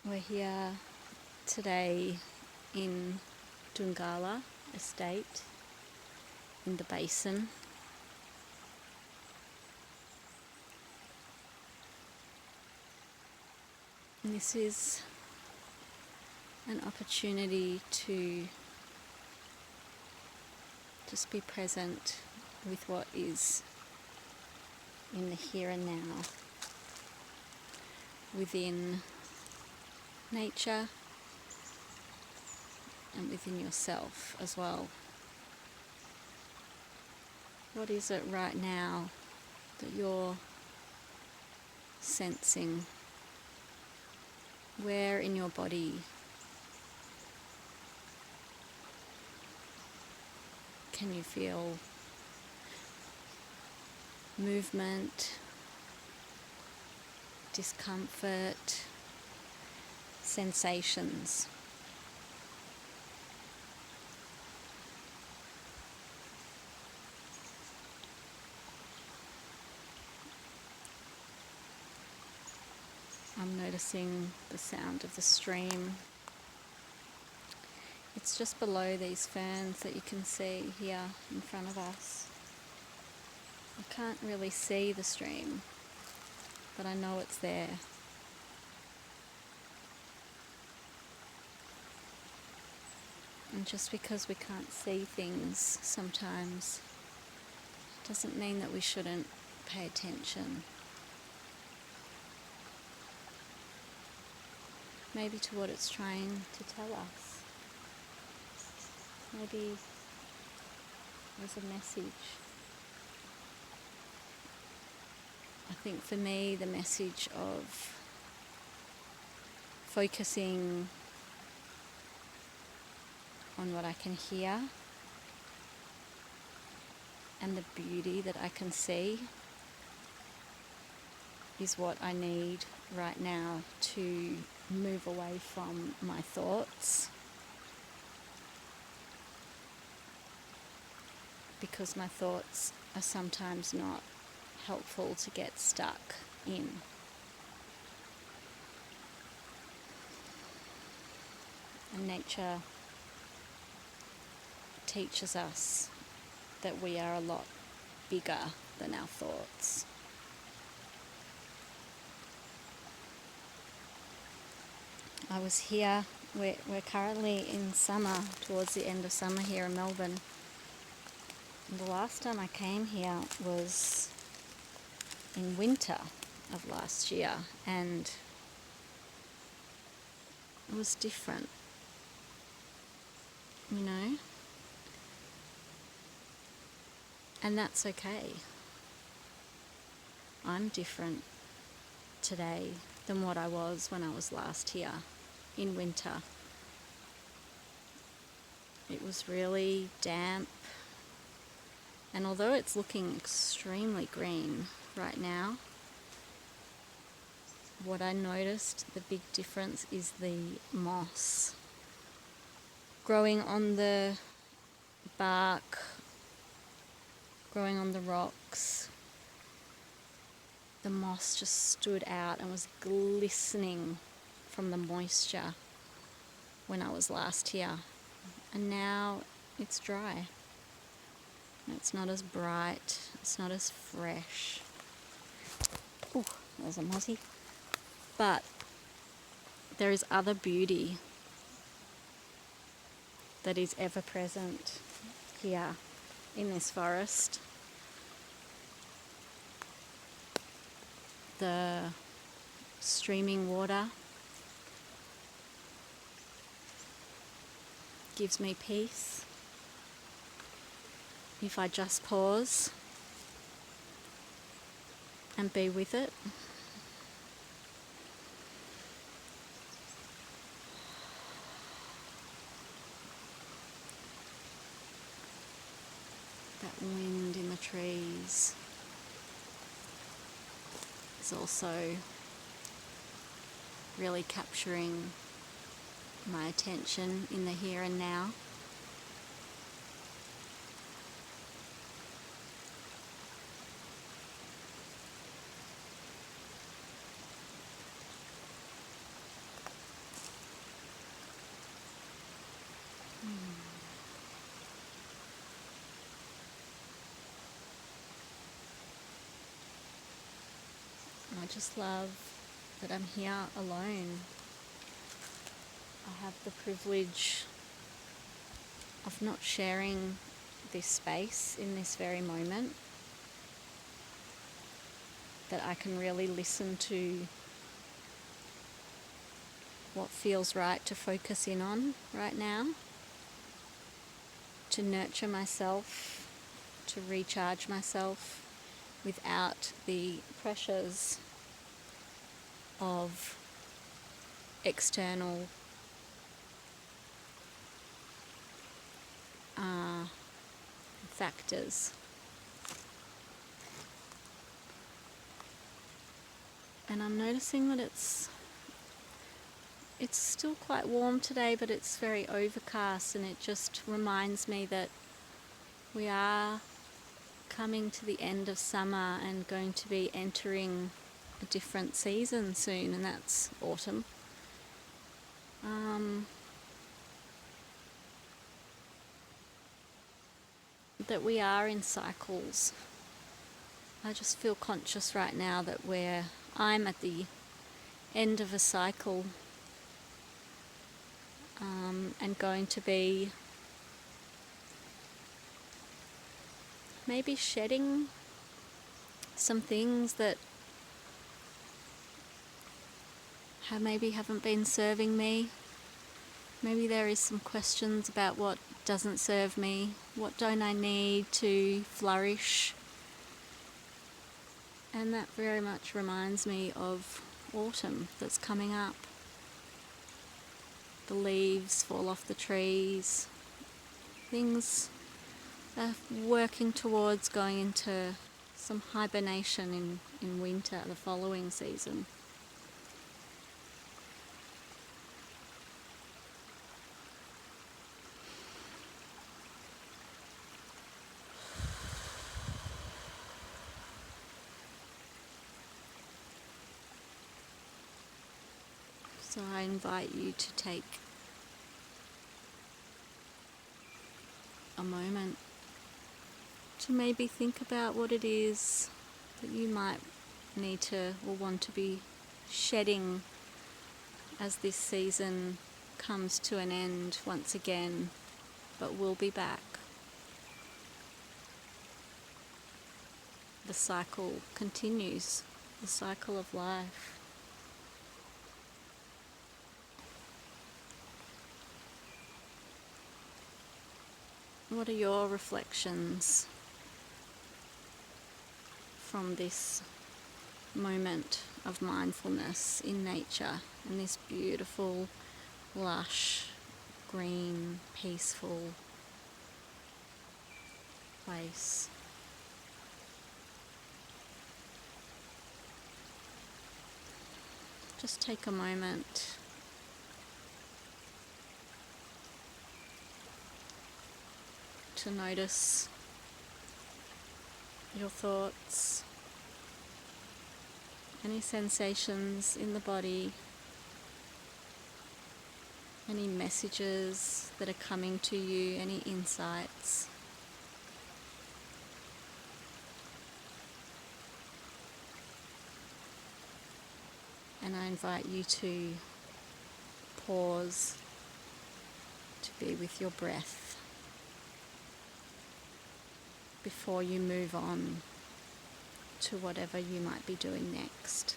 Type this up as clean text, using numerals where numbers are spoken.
We're here today in Dungala Estate in the basin. And this is an opportunity to just be present with what is in the here and now, within nature and within yourself as well. What is it right now that you're sensing? Where in your body can you feel movement, discomfort, sensations? I'm noticing the sound of the stream. It's just below these ferns that you can see here in front of us. I can't really see the stream, but I know it's there. And just because we can't see things sometimes doesn't mean that we shouldn't pay attention. Maybe to what it's trying to tell us. Maybe there's a message. I think for me the message of focusing on what I can hear and the beauty that I can see is what I need right now to move away from my thoughts, because my thoughts are sometimes not helpful to get stuck in. And nature teaches us that we are a lot bigger than our thoughts. I was here, we're currently in summer, towards the end of summer here in Melbourne. And the last time I came here was in winter of last year, and it was different, you know? And that's okay. I'm different today than what I was when I was last here in winter. It was really damp, and although it's looking extremely green right now, what I noticed, the big difference is the moss growing on the bark, growing on the rocks. The moss just stood out and was glistening from the moisture when I was last here. And now it's dry. It's not as bright, it's not as fresh. Ooh, there's a mozzie. But there is other beauty that is ever present here in this forest. The streaming water gives me peace if I just pause and be with it. That wind in the trees is also really capturing my attention in the here and now. I just love that I'm here alone. I have the privilege of not sharing this space in this very moment, that I can really listen to what feels right to focus in on right now, to nurture myself, to recharge myself without the pressures of external factors. And I'm noticing that it's still quite warm today, but it's very overcast, and it just reminds me that we are coming to the end of summer and going to be entering a different season soon, and that's autumn. That we are in cycles. I just feel conscious right now that I'm at the end of a cycle, and going to be maybe shedding some things that maybe haven't been serving me. Maybe there is some questions about what doesn't serve me, what don't I need to flourish. And that very much reminds me of autumn that's coming up. The leaves fall off the trees. Things are working towards going into some hibernation in winter, the following season. So I invite you to take a moment to maybe think about what it is that you might need to or want to be shedding as this season comes to an end once again, but we'll be back. The cycle continues, the cycle of life. What are your reflections from this moment of mindfulness in nature, in this beautiful, lush, green, peaceful place? Just take a moment to notice your thoughts, any sensations in the body, any messages that are coming to you, any insights. And I invite you to pause, to be with your breath before you move on to whatever you might be doing next.